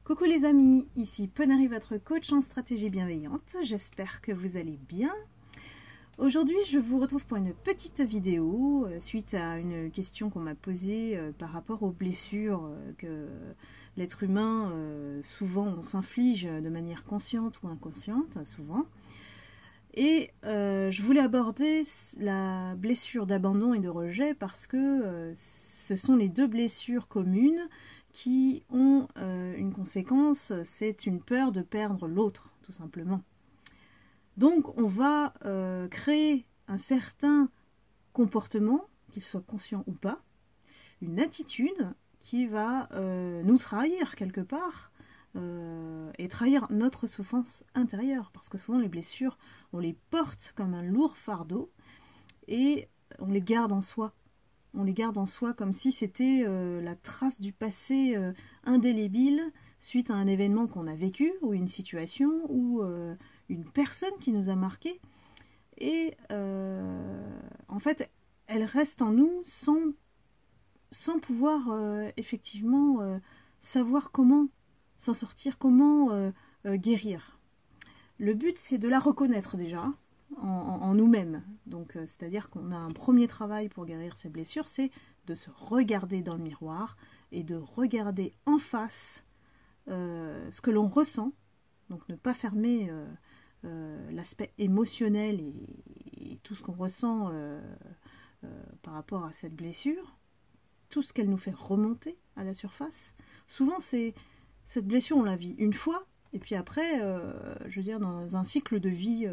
Coucou les amis, ici Ponary, votre coach en stratégie bienveillante. J'espère que vous allez bien. Aujourd'hui, je vous retrouve pour une petite vidéo suite à une question qu'on m'a posée par rapport aux blessures que l'être humain, souvent, on s'inflige de manière consciente ou inconsciente, souvent. Et je voulais aborder la blessure d'abandon et de rejet parce que ce sont les deux blessures communes qui ont une conséquence, c'est une peur de perdre l'autre, tout simplement. Donc on va créer un certain comportement, qu'il soit conscient ou pas, une attitude qui va nous trahir quelque part, et trahir notre souffrance intérieure, parce que souvent les blessures, on les porte comme un lourd fardeau, et on les garde en soi. On les garde en soi comme si c'était la trace du passé indélébile suite à un événement qu'on a vécu, ou une situation, ou une personne qui nous a marqué. Et en fait, elle reste en nous sans pouvoir effectivement savoir comment s'en sortir, comment guérir. Le but, c'est de la reconnaître déjà, en nous-mêmes. Donc, c'est-à-dire qu'on a un premier travail pour guérir ces blessures, c'est de se regarder dans le miroir et de regarder en face ce que l'on ressent. Donc, ne pas fermer l'aspect émotionnel et tout ce qu'on ressent par rapport à cette blessure, tout ce qu'elle nous fait remonter à la surface. Souvent, cette blessure, on la vit une fois, et puis après, je veux dire, dans un cycle de vie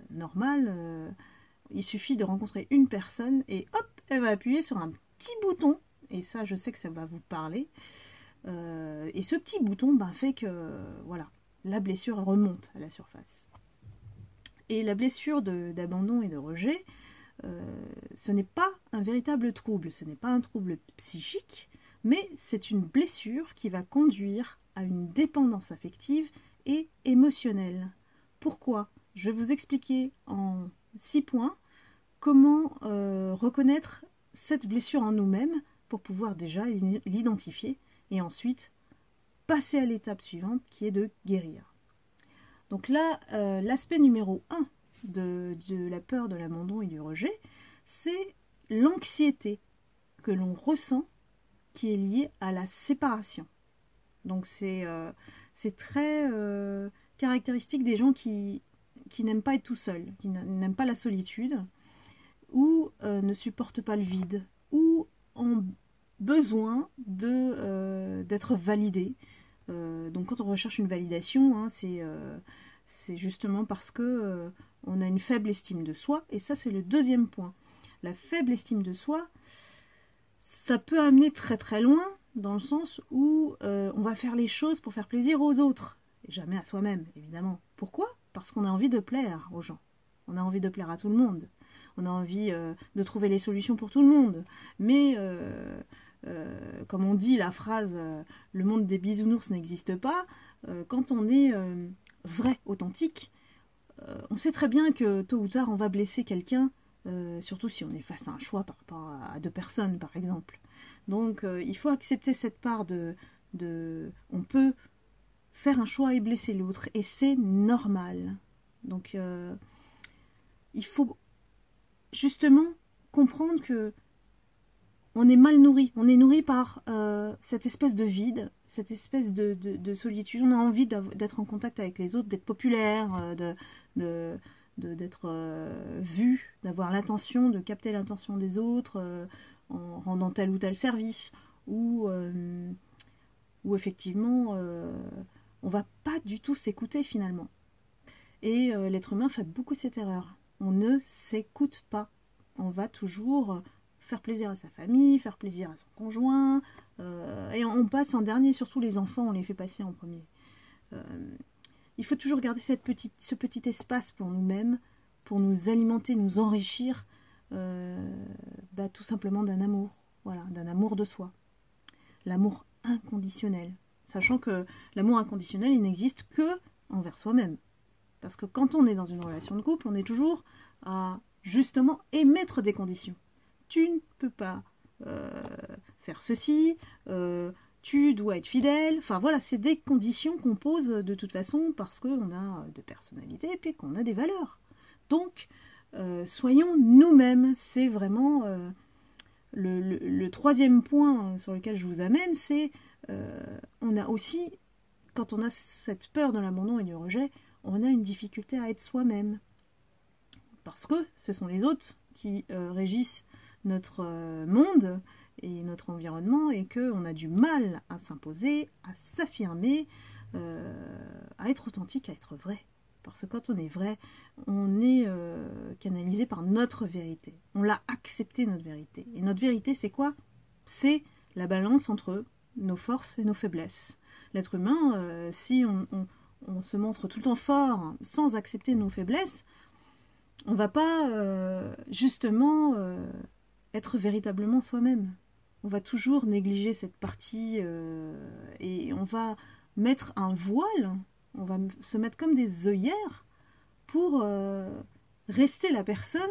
normal, il suffit de rencontrer une personne et hop, elle va appuyer sur un petit bouton, et ça je sais que ça va vous parler, et ce petit bouton fait que voilà, la blessure remonte à la surface. Et la blessure d'abandon et de rejet, ce n'est pas un véritable trouble, ce n'est pas un trouble psychique, mais c'est une blessure qui va conduire à une dépendance affective et émotionnelle. Pourquoi ? Je vais vous expliquer en 6 points comment reconnaître cette blessure en nous-mêmes pour pouvoir déjà l'identifier et ensuite passer à l'étape suivante qui est de guérir. Donc là, l'aspect numéro 1 de la peur de l'abandon et du rejet, c'est l'anxiété que l'on ressent qui est liée à la séparation. Donc c'est très caractéristique des gens qui n'aiment pas être tout seuls, qui n'aiment pas la solitude, ou ne supportent pas le vide, ou ont besoin d'être validés. Donc quand on recherche une validation, c'est justement parce que on a une faible estime de soi, et ça c'est le deuxième point. La faible estime de soi, ça peut amener très très loin, dans le sens où on va faire les choses pour faire plaisir aux autres, et jamais à soi-même, évidemment. Pourquoi ? Parce qu'on a envie de plaire aux gens. On a envie de plaire à tout le monde. On a envie de trouver les solutions pour tout le monde. Mais, comme on dit la phrase « le monde des bisounours n'existe pas », quand on est vrai, authentique, on sait très bien que tôt ou tard on va blesser quelqu'un, surtout si on est face à un choix par rapport à deux personnes, par exemple. Donc, il faut accepter cette part on peut faire un choix et blesser l'autre, et c'est normal. Donc, il faut justement comprendre que on est mal nourri. On est nourri par cette espèce de vide, cette espèce de solitude. On a envie d'être en contact avec les autres, d'être populaire, d'être vu, d'avoir l'attention, de capter l'attention des autres en rendant tel ou tel service, ou effectivement on va pas du tout s'écouter finalement. Et l'être humain fait beaucoup cette erreur. On ne s'écoute pas. On va toujours faire plaisir à sa famille, faire plaisir à son conjoint, et on passe en dernier, surtout les enfants, on les fait passer en premier. Il faut toujours garder ce petit espace pour nous-mêmes, pour nous alimenter, nous enrichir, tout simplement d'un amour, voilà, d'un amour de soi. L'amour inconditionnel. Sachant que l'amour inconditionnel, il n'existe que envers soi-même. Parce que quand on est dans une relation de couple, on est toujours à justement émettre des conditions. Tu ne peux pas faire ceci, tu dois être fidèle. Enfin voilà, c'est des conditions qu'on pose de toute façon parce qu'on a des personnalités et puis qu'on a des valeurs. Donc, soyons nous-mêmes. C'est vraiment le troisième point sur lequel je vous amène, c'est on a aussi, quand on a cette peur de l'abandon et du rejet, on a une difficulté à être soi-même. Parce que ce sont les autres qui régissent notre monde et notre environnement et qu'on a du mal à s'imposer, à s'affirmer, à être authentique, à être vrai. Parce que quand on est vrai, on est canalisé par notre vérité. On l'a accepté, notre vérité. Et notre vérité, c'est quoi? C'est la balance entre nos forces et nos faiblesses. L'être humain, si on se montre tout le temps fort sans accepter nos faiblesses, on ne va pas justement être véritablement soi-même. On va toujours négliger cette partie et on va mettre un voile, on va se mettre comme des œillères pour rester la personne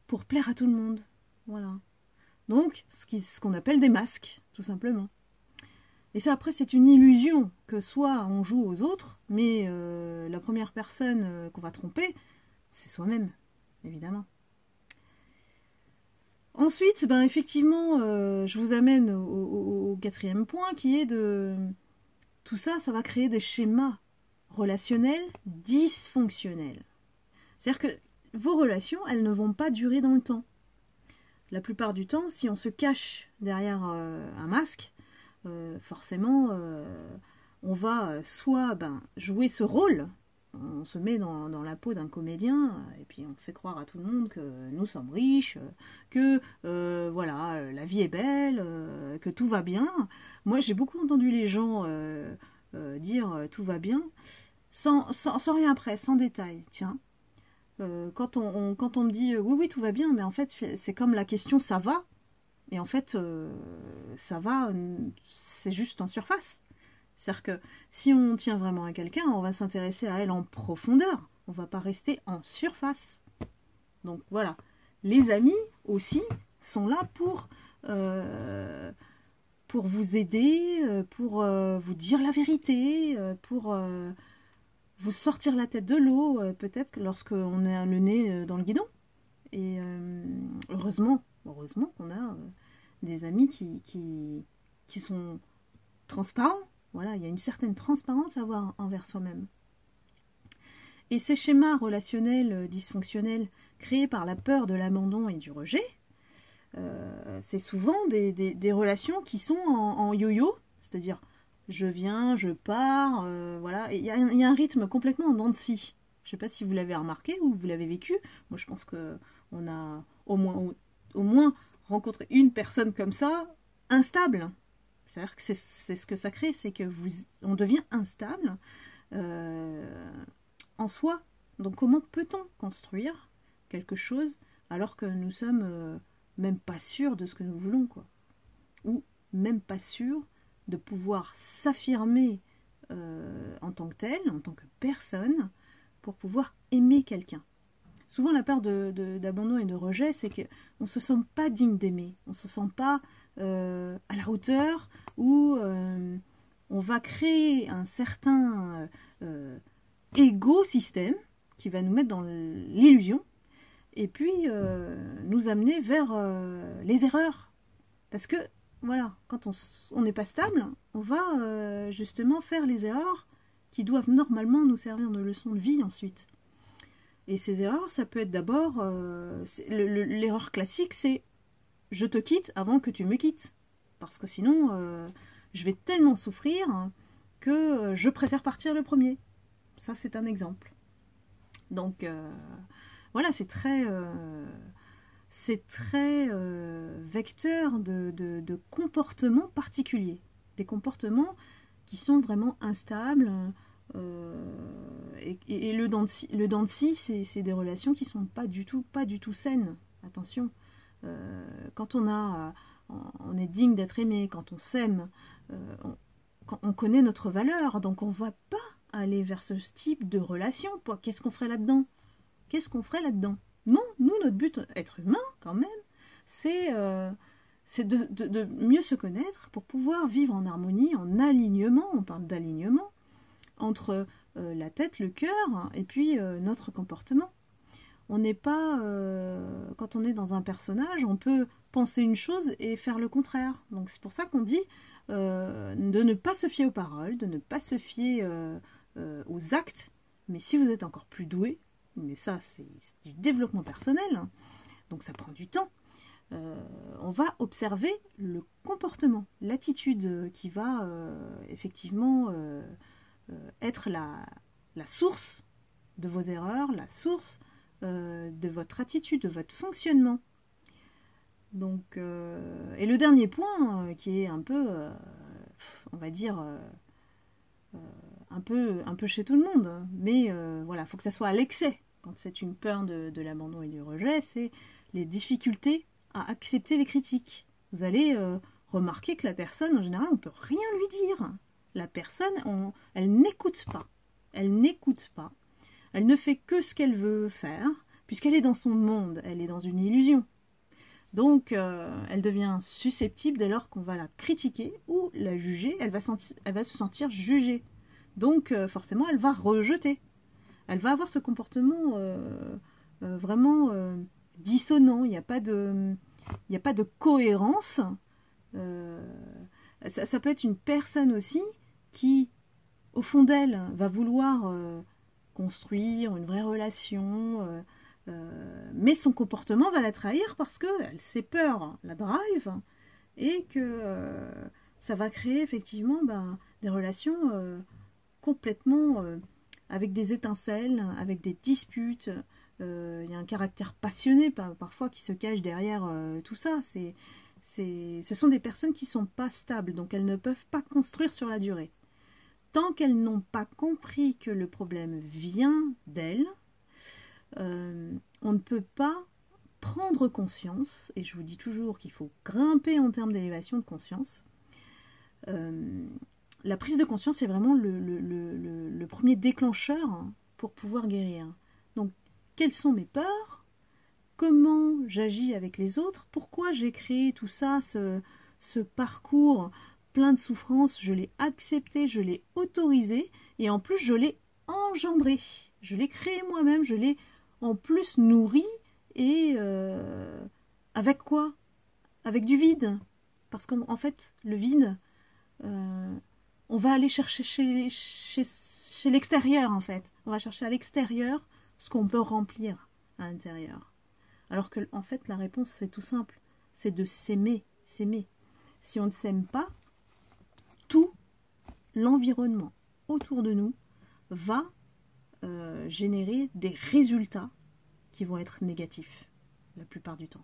pour plaire à tout le monde. Voilà. Donc, ce qu'on appelle des masques, tout simplement. Et ça, après, c'est une illusion que soit on joue aux autres, mais la première personne qu'on va tromper, c'est soi-même, évidemment. Ensuite, ben, effectivement, je vous amène au quatrième point, qui est de... Tout ça, ça va créer des schémas relationnels dysfonctionnels. C'est-à-dire que vos relations, elles ne vont pas durer dans le temps. La plupart du temps, si on se cache derrière un masque, forcément, on va soit jouer ce rôle, on se met dans la peau d'un comédien, et puis on fait croire à tout le monde que nous sommes riches, que voilà, la vie est belle, que tout va bien. Moi, j'ai beaucoup entendu les gens dire tout va bien, sans rien après, sans détail. Tiens, quand on me dit oui, oui, tout va bien, mais en fait, c'est comme la question ça va. Et en fait, ça va, c'est juste en surface. C'est-à-dire que si on tient vraiment à quelqu'un, on va s'intéresser à elle en profondeur. On ne va pas rester en surface. Donc voilà. Les amis aussi sont là pour vous aider, pour vous dire la vérité, pour vous sortir la tête de l'eau, peut-être lorsqu'on a le nez dans le guidon. Et heureusement qu'on a des amis qui sont transparents. Voilà, il y a une certaine transparence à avoir envers soi-même. Et ces schémas relationnels dysfonctionnels créés par la peur de l'abandon et du rejet, c'est souvent des relations qui sont en yo-yo, c'est-à-dire je viens, je pars, voilà. Et il y a un rythme complètement en dents de scie. Je ne sais pas si vous l'avez remarqué ou vous l'avez vécu. Moi, je pense qu'on a au moins rencontré une personne comme ça, instable. C'est-à-dire que c'est ce que ça crée, c'est que on devient instable en soi. Donc comment peut-on construire quelque chose alors que nous sommes même pas sûrs de ce que nous voulons, quoi. Ou même pas sûrs de pouvoir s'affirmer en tant que tel, en tant que personne, pour pouvoir aimer quelqu'un. Souvent la peur d'abandon et de rejet, c'est qu'on ne se sent pas digne d'aimer, on ne se sent pas à la hauteur, où on va créer un certain égo-système qui va nous mettre dans l'illusion et puis nous amener vers les erreurs. Parce que, voilà, quand on n'est pas stable, on va justement faire les erreurs qui doivent normalement nous servir de leçon de vie ensuite. Et ces erreurs, ça peut être d'abord... l'erreur classique, c'est « je te quitte avant que tu me quittes ». Parce que sinon, je vais tellement souffrir que je préfère partir le premier. Ça, c'est un exemple. Donc, voilà, c'est très vecteur de comportements particuliers. Des comportements qui sont vraiment instables. Et le dent de scie, c'est des relations qui sont pas du tout saines. Attention, quand on est digne d'être aimé, quand on s'aime, quand on connaît notre valeur, donc on ne va pas aller vers ce type de relation. Qu'est-ce qu'on ferait là-dedans? Non, nous, notre but, être humain quand même, c'est c'est de mieux se connaître pour pouvoir vivre en harmonie, en alignement, on parle d'alignement, entre la tête, le cœur et puis notre comportement. On n'est pas, quand on est dans un personnage, on peut penser une chose et faire le contraire. Donc c'est pour ça qu'on dit de ne pas se fier aux paroles, de ne pas se fier aux actes, mais si vous êtes encore plus doué, mais ça c'est du développement personnel, hein, donc ça prend du temps, on va observer le comportement, l'attitude qui va effectivement être la source de vos erreurs, la source de votre attitude, de votre fonctionnement. Donc, et le dernier point qui est un peu, on va dire, un peu chez tout le monde, hein, mais voilà, il faut que ça soit à l'excès. Quand c'est une peur de l'abandon et du rejet, c'est les difficultés à accepter les critiques. Vous allez remarquer que la personne, en général, on ne peut rien lui dire. La personne, elle n'écoute pas. Elle n'écoute pas. Elle ne fait que ce qu'elle veut faire, puisqu'elle est dans son monde, elle est dans une illusion. Donc, elle devient susceptible dès lors qu'on va la critiquer ou la juger, elle va se sentir jugée. Donc, forcément, elle va rejeter. Elle va avoir ce comportement vraiment dissonant. Il n'y a pas de cohérence. Ça peut être une personne aussi qui, au fond d'elle, va vouloir construire une vraie relation, mais son comportement va la trahir parce qu'elle sait peur, la drive, et que ça va créer effectivement des relations complètement avec des étincelles, avec des disputes. Il y a un caractère passionné parfois qui se cache derrière tout ça. Ce sont des personnes qui ne sont pas stables, donc elles ne peuvent pas construire sur la durée. Tant qu'elles n'ont pas compris que le problème vient d'elles, on ne peut pas prendre conscience, et je vous dis toujours qu'il faut grimper en termes d'élévation de conscience. La prise de conscience est vraiment le premier déclencheur pour pouvoir guérir. Donc, quelles sont mes peurs? Comment j'agis avec les autres? Pourquoi j'ai créé tout ça, ce parcours plein de souffrances? Je l'ai accepté, je l'ai autorisé, et en plus je l'ai engendré. Je l'ai créé moi-même, je l'ai en plus nourri, et avec quoi? Avec du vide. Parce qu'en fait, le vide, on va aller chercher chez l'extérieur, en fait. On va chercher à l'extérieur ce qu'on peut remplir à l'intérieur. Alors que, en fait, la réponse, c'est tout simple. C'est de s'aimer, s'aimer. Si on ne s'aime pas, tout l'environnement autour de nous va générer des résultats qui vont être négatifs la plupart du temps.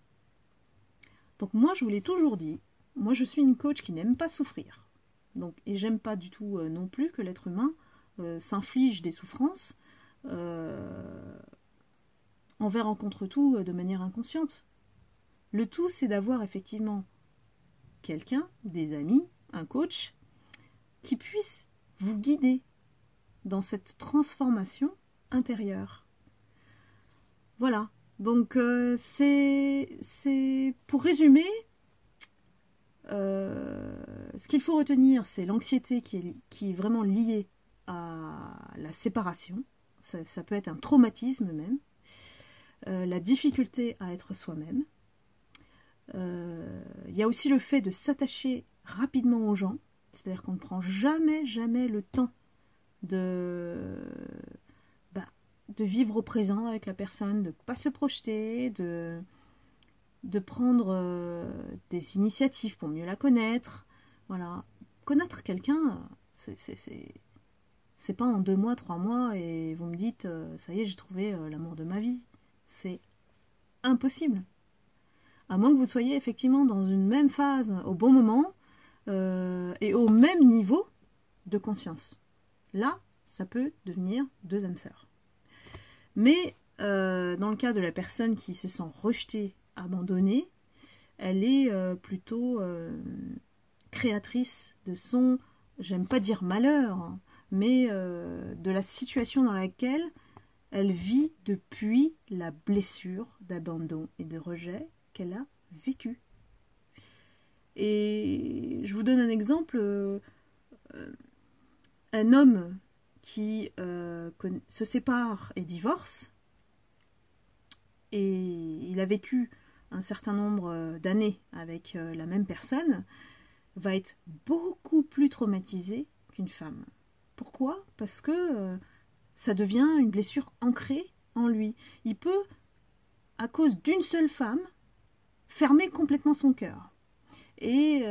Donc moi, je vous l'ai toujours dit, moi je suis une coach qui n'aime pas souffrir. Donc, et j'aime pas du tout non plus que l'être humain s'inflige des souffrances envers en contre tout de manière inconsciente. Le tout, c'est d'avoir effectivement quelqu'un, des amis, un coach, qui puisse vous guider dans cette transformation intérieure. Voilà. Donc, c'est pour résumer, ce qu'il faut retenir, c'est l'anxiété qui est vraiment liée à la séparation. Ça peut être un traumatisme même. La difficulté à être soi-même. Il y a aussi le fait de s'attacher rapidement aux gens. C'est-à-dire qu'on ne prend jamais le temps de vivre au présent avec la personne, de ne pas se projeter, de prendre des initiatives pour mieux la connaître. Voilà. Connaître quelqu'un, c'est pas en 2 mois, 3 mois et vous me dites ça y est, j'ai trouvé l'amour de ma vie. C'est impossible. À moins que vous soyez effectivement dans une même phase au bon moment et au même niveau de conscience. Là, ça peut devenir 2 âmes sœurs. Mais dans le cas de la personne qui se sent rejetée, abandonnée, elle est plutôt créatrice de son, j'aime pas dire malheur, hein, mais de la situation dans laquelle elle vit depuis la blessure d'abandon et de rejet qu'elle a vécue. Et je vous donne un exemple, un homme qui se sépare et divorce, et il a vécu un certain nombre d'années avec la même personne, va être beaucoup plus traumatisé qu'une femme. Pourquoi? Parce que ça devient une blessure ancrée en lui. Il peut, à cause d'une seule femme, fermer complètement son cœur. Et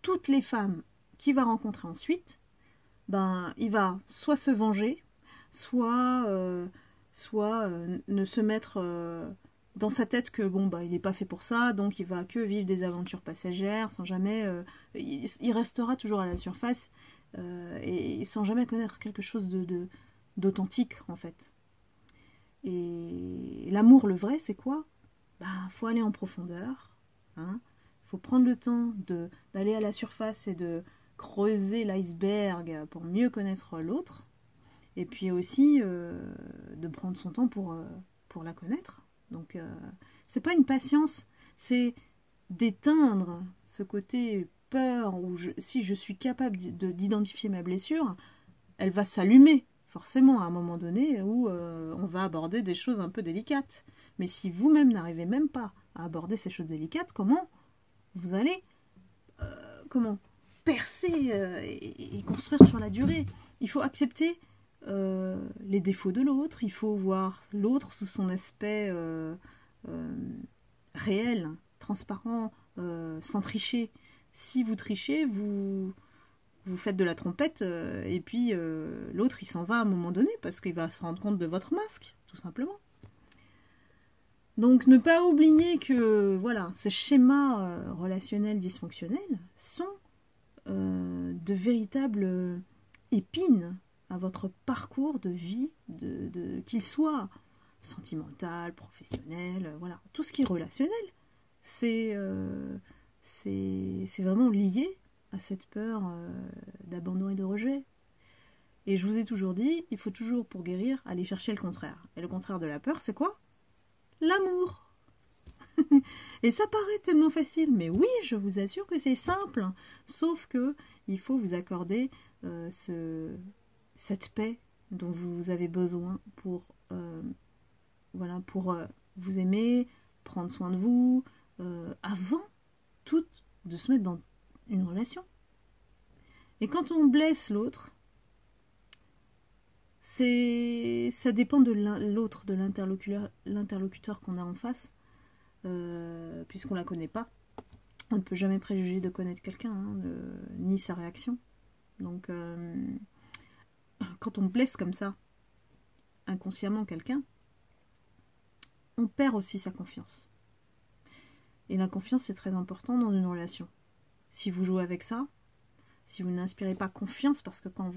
toutes les femmes qu'il va rencontrer ensuite, ben, il va soit se venger, soit ne se mettre dans sa tête que bon, bah, il n'est pas fait pour ça, donc il va que vivre des aventures passagères, sans jamais... il restera toujours à la surface, et sans jamais connaître quelque chose d'authentique, en fait. Et l'amour, le vrai, c'est quoi? Bah, faut aller en profondeur, hein. Faut prendre le temps d'aller à la surface et de creuser l'iceberg pour mieux connaître l'autre. Et puis aussi de prendre son temps pour la connaître. Donc c'est pas une patience, c'est d'éteindre ce côté peur où si je suis capable d'identifier ma blessure, elle va s'allumer forcément à un moment donné où on va aborder des choses un peu délicates. Mais si vous-même n'arrivez même pas à aborder ces choses délicates, comment vous allez percer et construire sur la durée? Il faut accepter les défauts de l'autre, il faut voir l'autre sous son aspect réel, transparent, sans tricher. Si vous trichez, vous faites de la trompette et puis l'autre il s'en va à un moment donné parce qu'il va se rendre compte de votre masque, tout simplement. Donc ne pas oublier que voilà, ces schémas relationnels dysfonctionnels sont de véritables épines à votre parcours de vie, qu'il soit sentimental, professionnel, voilà, tout ce qui est relationnel, c'est vraiment lié à cette peur d'abandon et de rejet. Et je vous ai toujours dit, il faut toujours, pour guérir, aller chercher le contraire. Et le contraire de la peur, c'est quoi? L'amour. Et ça paraît tellement facile, mais oui, je vous assure que c'est simple. Sauf que il faut vous accorder cette paix dont vous avez besoin pour vous aimer, prendre soin de vous, avant tout de se mettre dans une relation. Et quand on blesse l'autre, ça dépend de l'autre, de l'interlocuteur qu'on a en face, puisqu'on la connaît pas. On ne peut jamais préjuger de connaître quelqu'un, hein, ni sa réaction. Donc, quand on blesse comme ça, inconsciemment quelqu'un, on perd aussi sa confiance. Et la confiance, c'est très important dans une relation. Si vous jouez avec ça, si vous n'inspirez pas confiance, parce que quand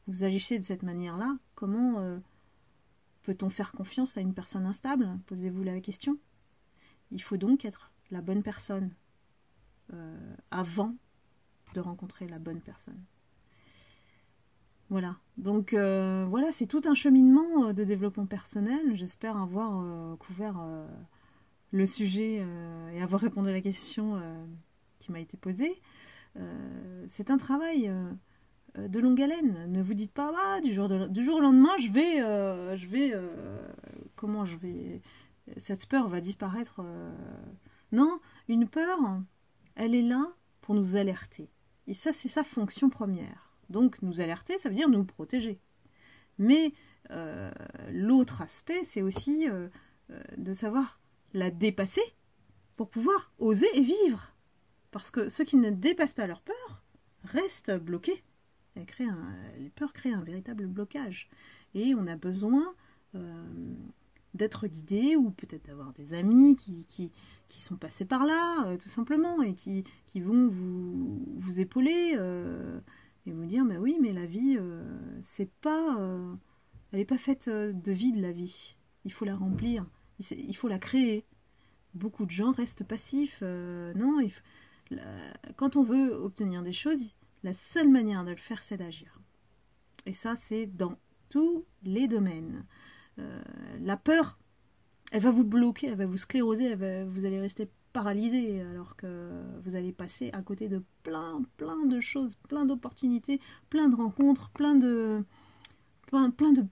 vous agissez de cette manière-là, comment peut-on faire confiance à une personne instable? Posez-vous la question. Il faut donc être la bonne personne avant de rencontrer la bonne personne. Voilà. Donc voilà, c'est tout un cheminement de développement personnel. J'espère avoir couvert le sujet et avoir répondu à la question qui m'a été posée. C'est un travail de longue haleine. Ne vous dites pas du jour au lendemain cette peur va disparaître. Non, une peur, elle est là pour nous alerter. Et ça, c'est sa fonction première. Donc nous alerter, ça veut dire nous protéger. Mais l'autre aspect, c'est aussi de savoir la dépasser pour pouvoir oser et vivre. Parce que ceux qui ne dépassent pas leur peur restent bloqués. Les peurs créent un véritable blocage. Et on a besoin d'être guidé, ou peut-être d'avoir des amis qui sont passés par là, tout simplement, et qui vont vous épauler et vous dire, bah oui, mais la vie, c'est pas... elle n'est pas faite de vide, la vie. Il faut la remplir, il faut la créer. Beaucoup de gens restent passifs. Non, quand on veut obtenir des choses, la seule manière de le faire, c'est d'agir. Et ça, c'est dans tous les domaines. La peur, elle va vous bloquer, elle va vous scléroser, vous allez rester paralysé, alors que vous allez passer à côté de plein de choses, plein d'opportunités, plein de rencontres, plein de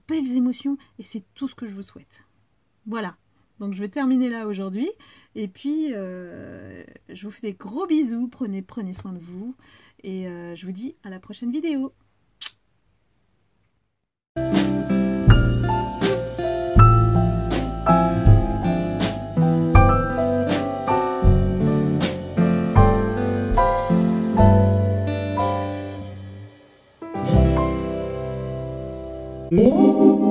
belles émotions, et c'est tout ce que je vous souhaite. Voilà, donc je vais terminer là aujourd'hui, et puis je vous fais des gros bisous, prenez soin de vous, et je vous dis à la prochaine vidéo. Música